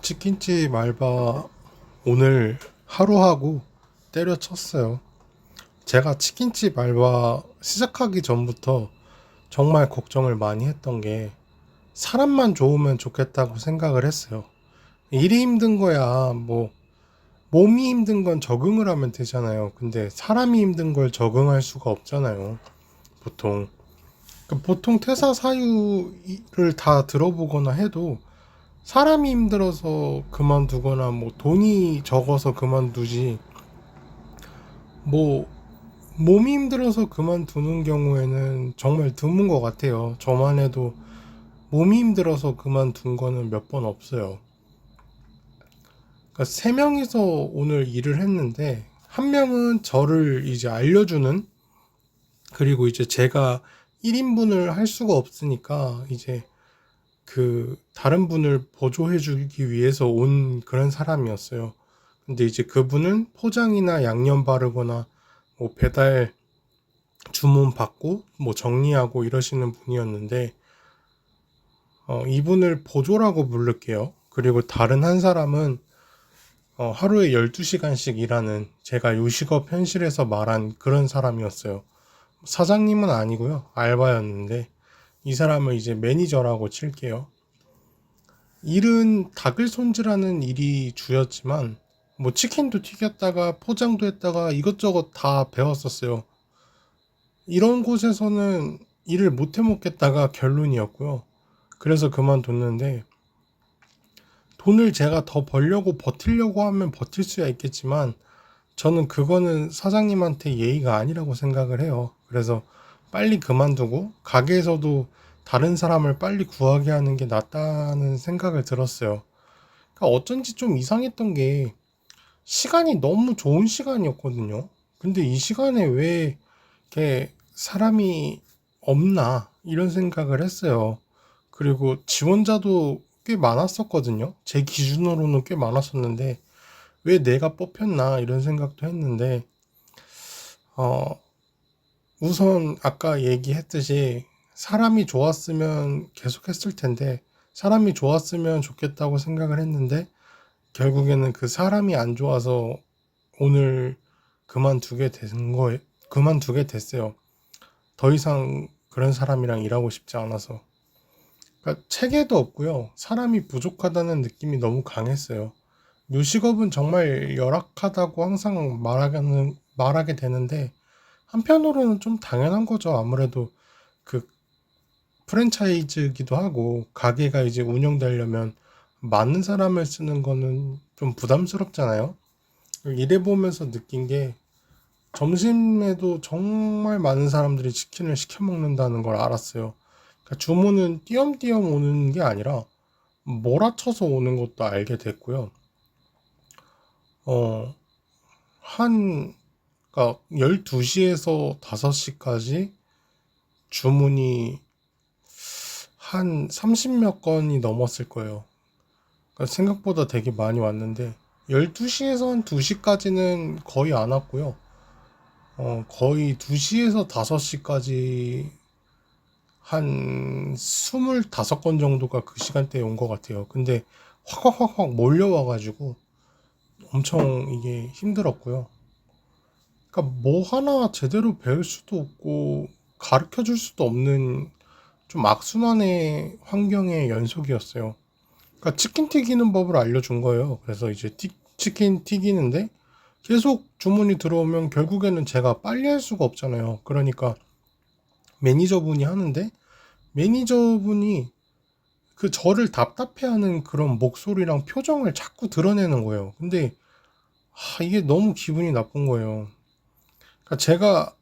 치킨집 알바 오늘 하루 하고 때려쳤어요. 제가 치킨집 알바 시작하기 전부터 정말 걱정을 많이 했던 게 사람만 좋으면 좋겠다고 생각을 했어요. 일이 힘든 거야 뭐 몸이 힘든 건 적응을 하면 되잖아요. 근데 사람이 힘든 걸 적응할 수가 없잖아요. 보통 보통 퇴사 사유를 다 들어보거나 해도 사람이 힘들어서 그만두거나 뭐 돈이 적어서 그만두지, 뭐 몸이 힘들어서 그만두는 경우에는 정말 드문 것 같아요. 저만 해도 몸이 힘들어서 그만둔 거는 몇 번 없어요. 그러니까 세 명이서 오늘 일을 했는데 한 명은 저를 이제 알려주는, 그리고 이제 제가 1인분을 할 수가 없으니까 이제 그 다른 분을 보조해 주기 위해서 온 그런 사람이었어요. 근데 이제 그분은 포장이나 양념 바르거나 뭐 배달 주문 받고 뭐 정리하고 이러시는 분이었는데, 이분을 보조라고 부를게요. 그리고 다른 한 사람은 하루에 12시간씩 일하는, 제가 요식업 현실에서 말한 그런 사람이었어요. 사장님은 아니고요. 알바였는데 이 사람을 이제 매니저라고 칠게요. 일은 닭을 손질하는 일이 주였지만 뭐 치킨도 튀겼다가 포장도 했다가 이것저것 다 배웠었어요. 이런 곳에서는 일을 못 해먹겠다가 결론이었고요. 그래서 그만뒀는데, 돈을 제가 더 벌려고 버틸려고 하면 버틸 수야 있겠지만 저는 그거는 사장님한테 예의가 아니라고 생각을 해요. 그래서 빨리 그만두고 가게에서도 다른 사람을 빨리 구하게 하는 게 낫다는 생각을 들었어요. 그러니까 어쩐지 좀 이상했던 게 시간이 너무 좋은 시간이었거든요. 근데 이 시간에 왜 이렇게 사람이 없나 이런 생각을 했어요. 그리고 지원자도 꽤 많았었거든요. 제 기준으로는 꽤 많았었는데 왜 내가 뽑혔나 이런 생각도 했는데, 어, 우선 아까 얘기했듯이 사람이 좋았으면 계속했을 텐데, 사람이 좋았으면 좋겠다고 생각을 했는데 결국에는 그 사람이 안 좋아서 오늘 그만두게 됐어요. 더 이상 그런 사람이랑 일하고 싶지 않아서. 그러니까 체계도 없고요. 사람이 부족하다는 느낌이 너무 강했어요. 요식업은 정말 열악하다고 항상 말하게 되는데 한편으로는 좀 당연한 거죠. 아무래도 그 프랜차이즈기도 하고 가게가 이제 운영되려면 많은 사람을 쓰는 거는 좀 부담스럽잖아요. 일해 보면서 느낀 게 점심에도 정말 많은 사람들이 치킨을 시켜 먹는다는 걸 알았어요. 그러니까 주문은 띄엄띄엄 오는 게 아니라 몰아쳐서 오는 것도 알게 됐고요. 어, 한, 그러니까 12시에서 5시까지 주문이 한 30몇 건이 넘었을 거예요. 그러니까 생각보다 되게 많이 왔는데 12시에서 한 2시까지는 거의 안 왔고요. 거의 2시에서 5시까지 한 25건 정도가 그 시간대에 온 것 같아요. 근데 확 몰려와가지고 엄청 이게 힘들었고요. 그러니까 뭐 하나 제대로 배울 수도 없고 가르쳐 줄 수도 없는 좀 악순환의 환경의 연속이었어요. 그러니까 치킨 튀기는 법을 알려준 거예요. 그래서 이제 치킨 튀기는데 계속 주문이 들어오면 결국에는 제가 빨리 할 수가 없잖아요. 그러니까 매니저분이 하는데 매니저분이 그 저를 답답해하는 그런 목소리랑 표정을 자꾸 드러내는 거예요. 근데 이게 너무 기분이 나쁜 거예요. 그러니까 제가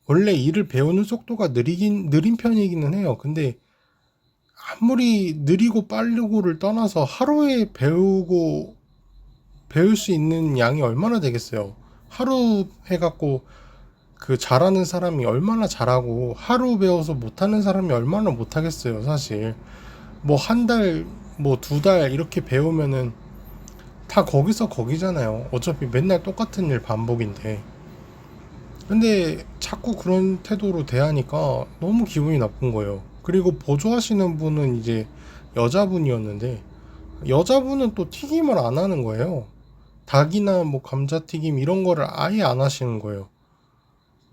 원래 일을 배우는 속도가 느린 편이기는 해요. 근데 아무리 느리고 빠르고를 떠나서 하루에 배울 수 있는 양이 얼마나 되겠어요. 하루 해갖고 그 잘하는 사람이 얼마나 잘하고 하루 배워서 못하는 사람이 얼마나 못하겠어요, 사실. 뭐 한 달, 뭐 2달 이렇게 배우면은 다 거기서 거기잖아요. 어차피 맨날 똑같은 일 반복인데. 근데 자꾸 그런 태도로 대하니까 너무 기분이 나쁜 거예요. 그리고 보조하시는 분은 이제 여자분이었는데 여자분은 또 튀김을 안 하는 거예요. 닭이나 뭐 감자튀김 이런 거를 아예 안 하시는 거예요.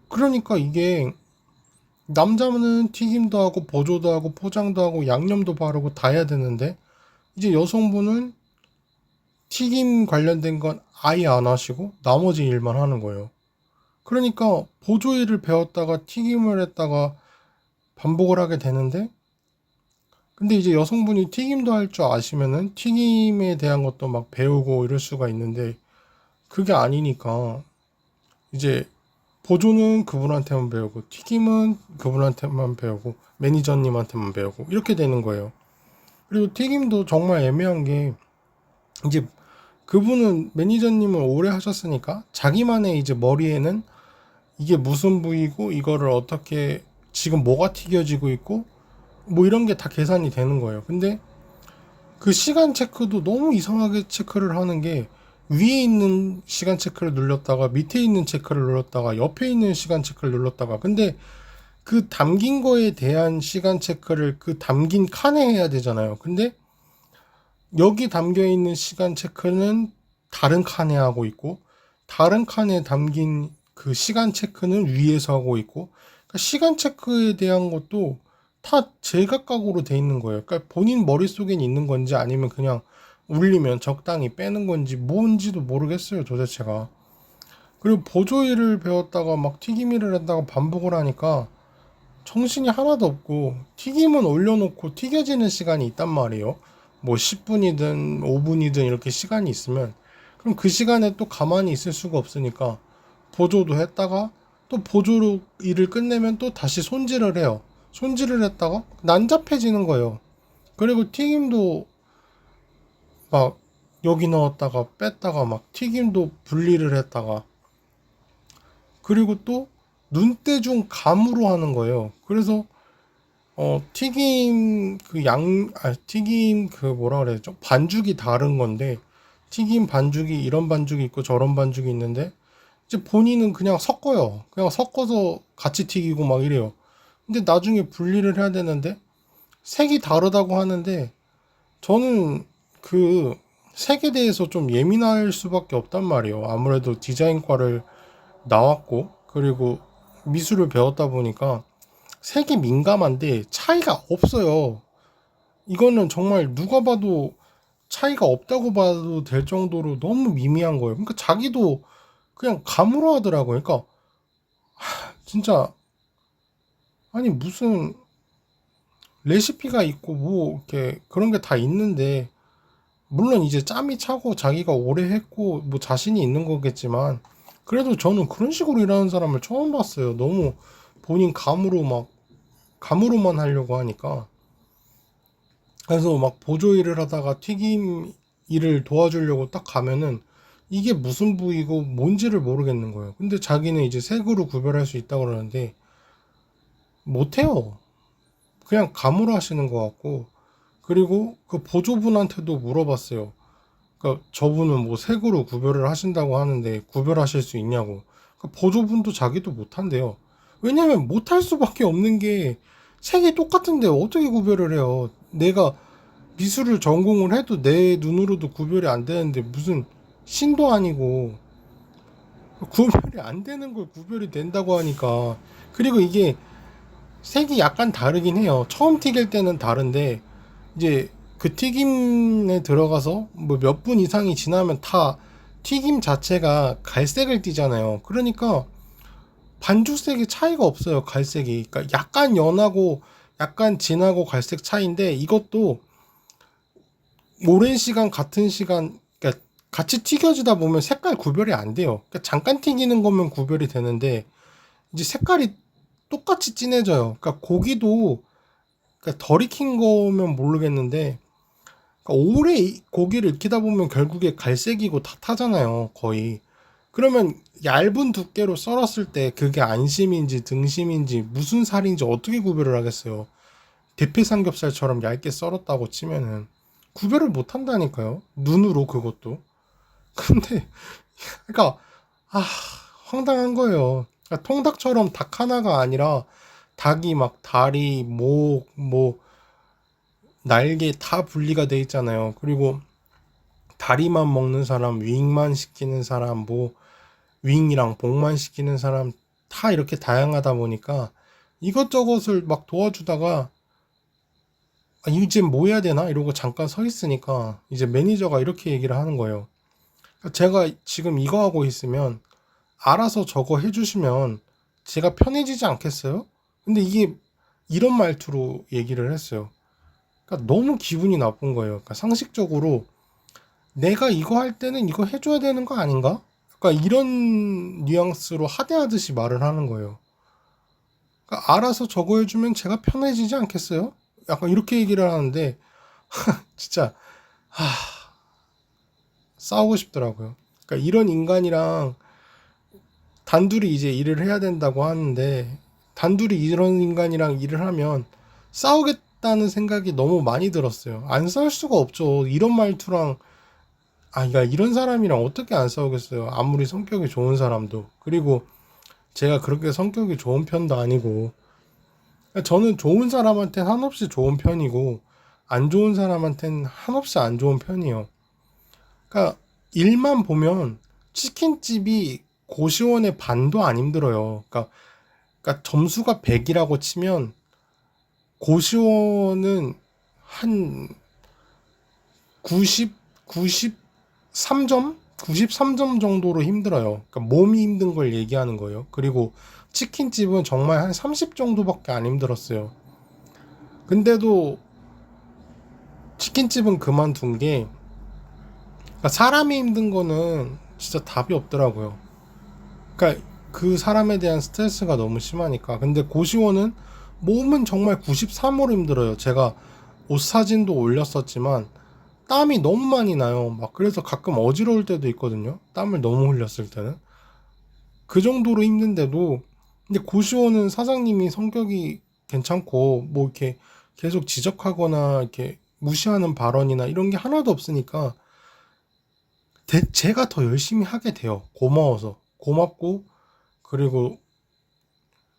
그러니까 이게 남자는 튀김도 하고 보조도 하고 포장도 하고 양념도 바르고 다 해야 되는데 이제 여성분은 튀김 관련된 건 아예 안 하시고 나머지 일만 하는 거예요. 그러니까 보조 일을 배웠다가 튀김을 했다가 반복을 하게 되는데 근데 이제 여성분이 튀김도 할 줄 아시면은 튀김에 대한 것도 막 배우고 이럴 수가 있는데 그게 아니니까 이제 보조는 그분한테만 배우고 튀김은 그분한테만 배우고 매니저님한테만 배우고 이렇게 되는 거예요. 그리고 튀김도 정말 애매한 게 이제 그분은 매니저님을 오래 하셨으니까 자기만의 이제 머리에는 이게 무슨 부위고 이거를 어떻게 지금 뭐가 튀겨지고 있고 뭐 이런 게 다 계산이 되는 거예요. 근데 그 시간 체크도 너무 이상하게 체크를 하는 게 위에 있는 시간 체크를 눌렀다가 밑에 있는 체크를 눌렀다가 옆에 있는 시간 체크를 눌렀다가 근데 그 담긴 거에 대한 시간 체크를 그 담긴 칸에 해야 되잖아요. 근데 여기 담겨 있는 시간 체크는 다른 칸에 하고 있고 다른 칸에 담긴 그 시간 체크는 위에서 하고 있고 그러니까 시간 체크에 대한 것도 다 제각각으로 돼 있는 거예요. 그러니까 본인 머릿속엔 있는 건지 아니면 그냥 울리면 적당히 빼는 건지 뭔지도 모르겠어요, 도대체가. 그리고 보조일을 배웠다가 막 튀김일을 했다가 반복을 하니까 정신이 하나도 없고 튀김은 올려놓고 튀겨지는 시간이 있단 말이에요. 뭐 10분이든 5분이든 이렇게 시간이 있으면 그럼 그 시간에 또 가만히 있을 수가 없으니까 보조도 했다가 또 보조 일을 끝내면 또 다시 손질을 해요. 손질을 했다가 난잡해지는 거예요. 그리고 튀김도 막 여기 넣었다가 뺐다가 막 튀김도 분리를 했다가 그리고 또 눈대중 감으로 하는 거예요. 그래서 튀김 튀김 그 뭐라 그래야죠? 반죽이 다른 건데 튀김 반죽이 이런 반죽이 있고 저런 반죽이 있는데 이제 본인은 그냥 섞어요. 그냥 섞어서 같이 튀기고 막 이래요. 근데 나중에 분리를 해야 되는데 색이 다르다고 하는데 저는 그 색에 대해서 좀 예민할 수밖에 없단 말이에요. 아무래도 디자인과를 나왔고 그리고 미술을 배웠다 보니까 색이 민감한데 차이가 없어요. 이거는 정말 누가 봐도 차이가 없다고 봐도 될 정도로 너무 미미한 거예요. 그러니까 자기도 그냥 감으로 하더라고요. 그러니까 진짜 아니 무슨 레시피가 있고 뭐 이렇게 그런 게 다 있는데 물론 이제 짬이 차고 자기가 오래 했고 뭐 자신이 있는 거겠지만 그래도 저는 그런 식으로 일하는 사람을 처음 봤어요. 너무 본인 감으로만 하려고 하니까 그래서 막 보조 일을 하다가 튀김 일을 도와주려고 딱 가면은 이게 무슨 부위고 뭔지를 모르겠는 거예요. 근데 자기는 이제 색으로 구별할 수 있다고 그러는데 못해요. 그냥 감으로 하시는 것 같고 그리고 그 보조분한테도 물어봤어요. 그러니까 저분은 뭐 색으로 구별을 하신다고 하는데 구별하실 수 있냐고. 그러니까 보조분도 자기도 못한대요. 왜냐면 못할 수밖에 없는 게 색이 똑같은데 어떻게 구별을 해요? 내가 미술을 전공을 해도 내 눈으로도 구별이 안 되는데 무슨 신도 아니고 구별이 안 되는 걸 구별이 된다고 하니까 그리고 이게 색이 약간 다르긴 해요. 처음 튀길 때는 다른데 이제 그 튀김에 들어가서 뭐 몇 분 이상이 지나면 다 튀김 자체가 갈색을 띠잖아요. 그러니까 반죽색이 차이가 없어요. 갈색이. 그러니까 약간 연하고 약간 진하고 갈색 차이인데 이것도 오랜 시간 같은 시간 그러니까 같이 튀겨지다 보면 색깔 구별이 안 돼요. 그러니까 잠깐 튀기는 거면 구별이 되는데 이제 색깔이 똑같이 진해져요. 그러니까 고기도 그러니까 덜 익힌 거면 모르겠는데 그러니까 오래 고기를 익히다 보면 결국에 갈색이고 다 타잖아요. 거의. 그러면 얇은 두께로 썰었을 때 그게 안심인지 등심인지 무슨 살인지 어떻게 구별을 하겠어요. 대패 삼겹살처럼 얇게 썰었다고 치면은 구별을 못 한다니까요. 눈으로 그것도. 근데 그러니까 아 황당한 거예요. 그러니까 통닭처럼 닭 하나가 아니라 닭이 막 다리, 목, 뭐 날개 다 분리가 돼 있잖아요. 그리고 다리만 먹는 사람, 윙만 시키는 사람, 뭐 윙이랑 복만 시키는 사람 다 이렇게 다양하다 보니까 이것저것을 막 도와주다가 이제 뭐 해야 되나 이러고 잠깐 서 있으니까 이제 매니저가 이렇게 얘기를 하는 거예요. 제가 지금 이거 하고 있으면 알아서 저거 해주시면 제가 편해지지 않겠어요? 근데 이게 이런 말투로 얘기를 했어요. 그러니까 너무 기분이 나쁜 거예요. 그러니까 상식적으로 내가 이거 할 때는 이거 해줘야 되는 거 아닌가? 그러니까 이런 뉘앙스로 하대하듯이 말을 하는 거예요. 그러니까 알아서 저거 해주면 제가 편해지지 않겠어요? 약간 이렇게 얘기를 하는데 진짜 하, 싸우고 싶더라고요. 그러니까 이런 인간이랑 단둘이 이제 일을 해야 된다고 하는데 단둘이 이런 인간이랑 일을 하면 싸우겠다는 생각이 너무 많이 들었어요. 안 싸울 수가 없죠. 이런 말투랑 그러니까 이런 사람이랑 어떻게 안 싸우겠어요. 아무리 성격이 좋은 사람도. 그리고 제가 그렇게 성격이 좋은 편도 아니고 그러니까 저는 좋은 사람한테는 한없이 좋은 편이고 안 좋은 사람한테는 한없이 안 좋은 편이에요. 그러니까 일만 보면 치킨집이 고시원의 반도 안 힘들어요. 그러니까 점수가 100이라고 치면 고시원은 한 90, 93점? 93점 정도로 힘들어요. 그러니까 몸이 힘든 걸 얘기하는 거예요. 그리고 치킨집은 정말 한 30 정도밖에 안 힘들었어요. 근데도 치킨집은 그만둔 게 그러니까 사람이 힘든 거는 진짜 답이 없더라고요. 그러니까 그 사람에 대한 스트레스가 너무 심하니까. 근데 고시원은 몸은 정말 93으로 힘들어요. 제가 옷 사진도 올렸었지만 땀이 너무 많이 나요. 막 그래서 가끔 어지러울 때도 있거든요. 땀을 너무 흘렸을 때는. 그 정도로 힘든데도 근데 고시원은 사장님이 성격이 괜찮고 뭐 이렇게 계속 지적하거나 이렇게 무시하는 발언이나 이런 게 하나도 없으니까 제가 더 열심히 하게 돼요. 고마워서. 고맙고 그리고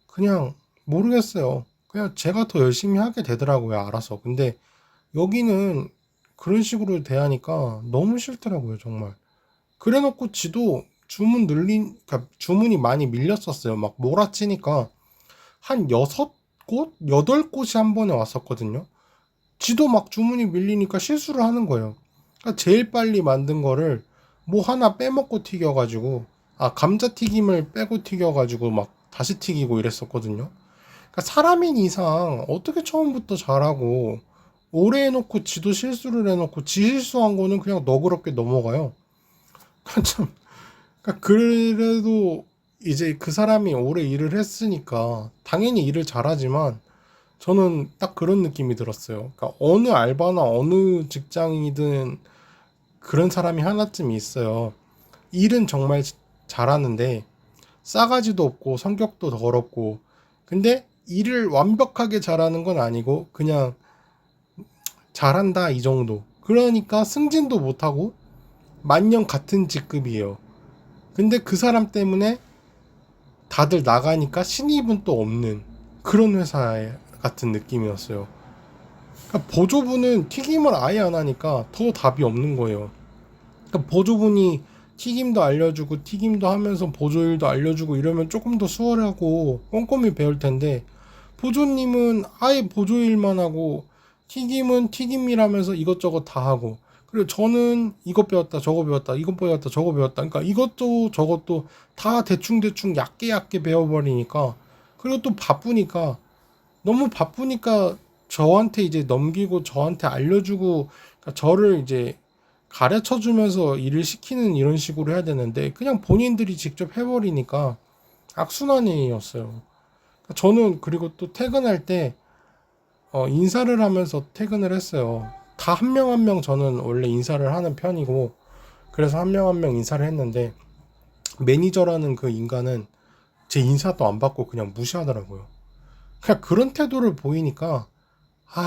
그냥 모르겠어요. 그냥 제가 더 열심히 하게 되더라고요. 알아서. 근데 여기는 그런 식으로 대하니까 너무 싫더라고요. 정말. 그래놓고 지도 그러니까 주문이 많이 밀렸었어요. 막 몰아치니까 한 6곳? 8곳이 한 번에 왔었거든요. 지도 막 주문이 밀리니까 실수를 하는 거예요. 그러니까 제일 빨리 만든 거를 뭐 하나 빼먹고 튀겨가지고 감자튀김을 빼고 튀겨가지고 막 다시 튀기고 이랬었거든요. 그러니까 사람인 이상 어떻게 처음부터 잘하고 오래 해놓고 지도 실수를 해놓고 지 실수한 거는 그냥 너그럽게 넘어가요. 참, 그러니까 그래도 이제 그 사람이 오래 일을 했으니까 당연히 일을 잘하지만 저는 딱 그런 느낌이 들었어요. 그러니까 어느 알바나 어느 직장이든 그런 사람이 하나쯤 있어요. 일은 정말 잘하는데 싸가지도 없고 성격도 더럽고 근데 일을 완벽하게 잘하는 건 아니고 그냥 잘한다 이 정도. 그러니까 승진도 못하고 만년 같은 직급이에요. 근데 그 사람 때문에 다들 나가니까 신입은 또 없는 그런 회사 같은 느낌이었어요. 그러니까 보조부는 튀김을 아예 안 하니까 더 답이 없는 거예요. 그러니까 보조분이 튀김도 알려주고 튀김도 하면서 보조일도 알려주고 이러면 조금 더 수월하고 꼼꼼히 배울 텐데 보조님은 아예 보조일만 하고 튀김은 튀김이라면서 이것저것 다 하고 그리고 저는 이것 배웠다 저거 배웠다 이것 배웠다 저거 배웠다 그러니까 이것도 저것도 다 대충대충 얕게 배워버리니까 그리고 또 바쁘니까 너무 바쁘니까 저한테 이제 넘기고 저한테 알려주고 그러니까 저를 이제 가르쳐 주면서 일을 시키는 이런 식으로 해야 되는데 그냥 본인들이 직접 해버리니까 악순환이었어요. 저는 그리고 또 퇴근할 때 인사를 하면서 퇴근을 했어요. 다 한 명 한 명 저는 원래 인사를 하는 편이고 그래서 한 명 한 명 인사를 했는데 매니저라는 그 인간은 제 인사도 안 받고 그냥 무시하더라고요. 그냥 그런 태도를 보이니까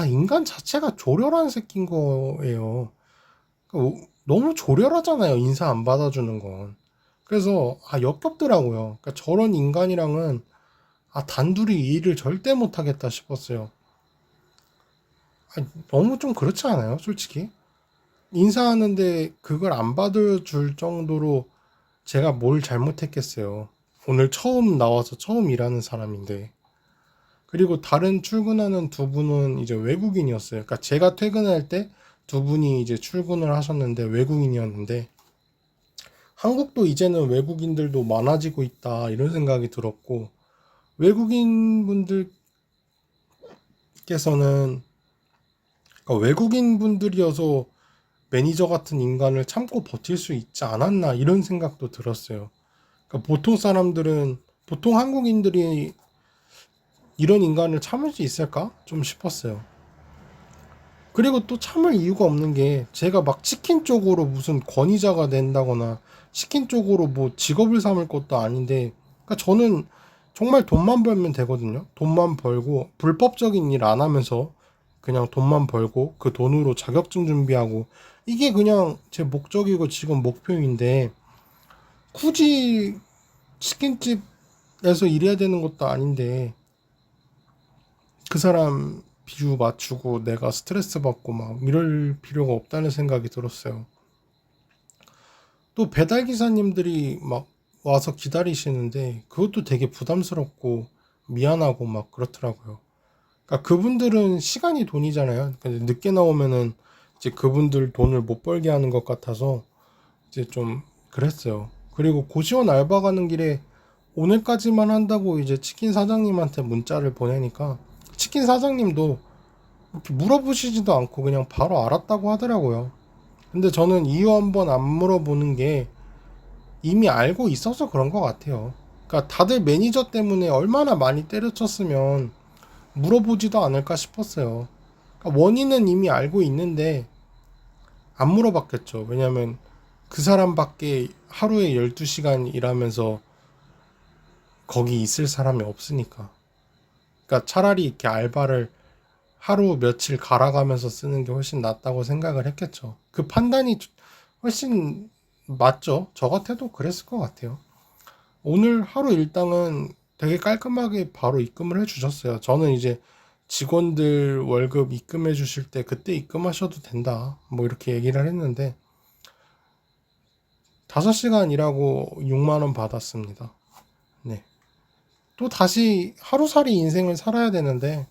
인간 자체가 조련한 새끼인 거예요. 너무 조련하잖아요. 인사 안 받아주는 건. 그래서 역겹더라고요. 그러니까 저런 인간이랑은 단둘이 일을 절대 못하겠다 싶었어요. 아니, 너무 좀 그렇지 않아요? 솔직히 인사하는데 그걸 안 받아줄 정도로 제가 뭘 잘못했겠어요. 오늘 처음 나와서 처음 일하는 사람인데. 그리고 다른 출근하는 두 분은 이제 외국인이었어요. 그러니까 제가 퇴근할 때 두 분이 이제 출근을 하셨는데 외국인이었는데, 한국도 이제는 외국인들도 많아지고 있다 이런 생각이 들었고, 외국인 분들께서는, 그러니까 외국인 분들이어서 매니저 같은 인간을 참고 버틸 수 있지 않았나 이런 생각도 들었어요. 그러니까 보통 한국인들이 이런 인간을 참을 수 있을까 좀 싶었어요. 그리고 또 참을 이유가 없는 게, 제가 막 치킨 쪽으로 무슨 권위자가 된다거나 치킨 쪽으로 뭐 직업을 삼을 것도 아닌데, 그러니까 저는 정말 돈만 벌면 되거든요. 돈만 벌고 불법적인 일 안 하면서 그냥 돈만 벌고 그 돈으로 자격증 준비하고, 이게 그냥 제 목적이고 지금 목표인데, 굳이 치킨집에서 일해야 되는 것도 아닌데 그 사람 비유 맞추고 내가 스트레스 받고 막 이럴 필요가 없다는 생각이 들었어요. 또 배달 기사님들이 막 와서 기다리시는데 그것도 되게 부담스럽고 미안하고 막 그렇더라고요. 그러니까 그분들은 시간이 돈이잖아요. 근데 늦게 나오면은 이제 그분들 돈을 못 벌게 하는 것 같아서 이제 좀 그랬어요. 그리고 고시원 알바 가는 길에 오늘까지만 한다고 이제 치킨 사장님한테 문자를 보내니까, 치킨 사장님도 이렇게 물어보시지도 않고 그냥 바로 알았다고 하더라고요. 근데 저는 이유 한번 안 물어보는 게 이미 알고 있어서 그런 것 같아요. 그러니까 다들 매니저 때문에 얼마나 많이 때려쳤으면 물어보지도 않을까 싶었어요. 그러니까 원인은 이미 알고 있는데 안 물어봤겠죠. 왜냐면 그 사람밖에 하루에 12시간 일하면서 거기 있을 사람이 없으니까. 그러니까 차라리 이렇게 알바를 하루 며칠 갈아가면서 쓰는 게 훨씬 낫다고 생각을 했겠죠. 그 판단이 훨씬 맞죠. 저 같아도 그랬을 것 같아요. 오늘 하루 일당은 되게 깔끔하게 바로 입금을 해주셨어요. 저는 이제 직원들 월급 입금해 주실 때 그때 입금하셔도 된다, 뭐 이렇게 얘기를 했는데, 5시간 일하고 6만 원 받았습니다. 네. 또 다시 하루살이 인생을 살아야 되는데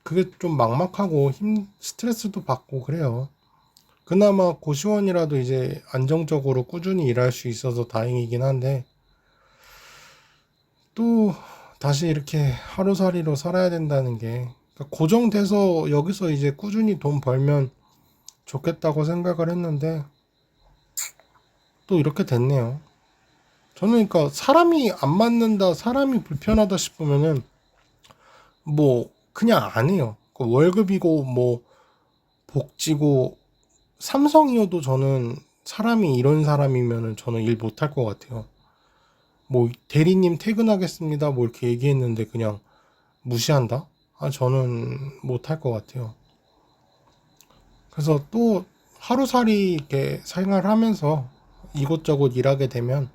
그게 좀 막막하고 스트레스도 받고 그래요. 그나마 고시원이라도 이제 안정적으로 꾸준히 일할 수 있어서 다행이긴 한데, 또 다시 이렇게 하루살이로 살아야 된다는 게, 그러니까 고정돼서 여기서 이제 꾸준히 돈 벌면 좋겠다고 생각을 했는데 또 이렇게 됐네요. 저는 그러니까 사람이 안 맞는다, 사람이 불편하다 싶으면은 뭐 그냥 안 해요. 그 월급이고 뭐 복지고 삼성이어도 저는 사람이 이런 사람이면은 저는 일 못할 것 같아요. 뭐 대리님 퇴근하겠습니다 뭐 이렇게 얘기했는데 그냥 무시한다? 아, 저는 못할 것 같아요. 그래서 또 하루살이 이렇게 생활하면서 이곳저곳 일하게 되면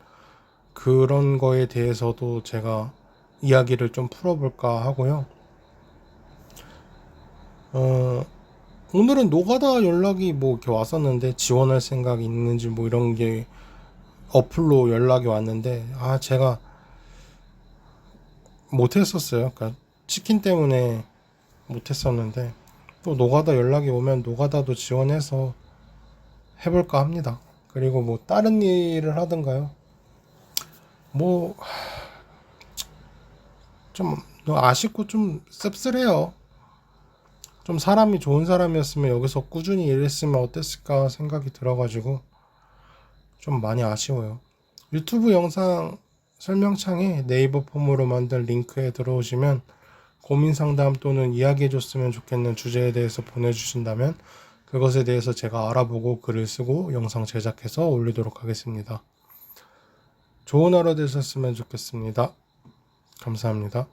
그런 거에 대해서도 제가 이야기를 좀 풀어볼까 하고요. 어, 오늘은 노가다 연락이 뭐 이렇게 왔었는데 지원할 생각이 있는지 뭐 이런 게 어플로 연락이 왔는데, 아, 제가 못했었어요. 그러니까 치킨 때문에 못했었는데, 또 노가다 연락이 오면 노가다도 지원해서 해볼까 합니다. 그리고 뭐 다른 일을 하든가요. 뭐 좀 아쉽고 좀 씁쓸해요. 좀 사람이 좋은 사람이었으면 여기서 꾸준히 일했으면 어땠을까 생각이 들어가지고 좀 많이 아쉬워요. 유튜브 영상 설명창에 네이버 폼으로 만든 링크에 들어오시면 고민 상담 또는 이야기해줬으면 좋겠는 주제에 대해서 보내주신다면 그것에 대해서 제가 알아보고 글을 쓰고 영상 제작해서 올리도록 하겠습니다. 좋은 하루 되셨으면 좋겠습니다. 감사합니다.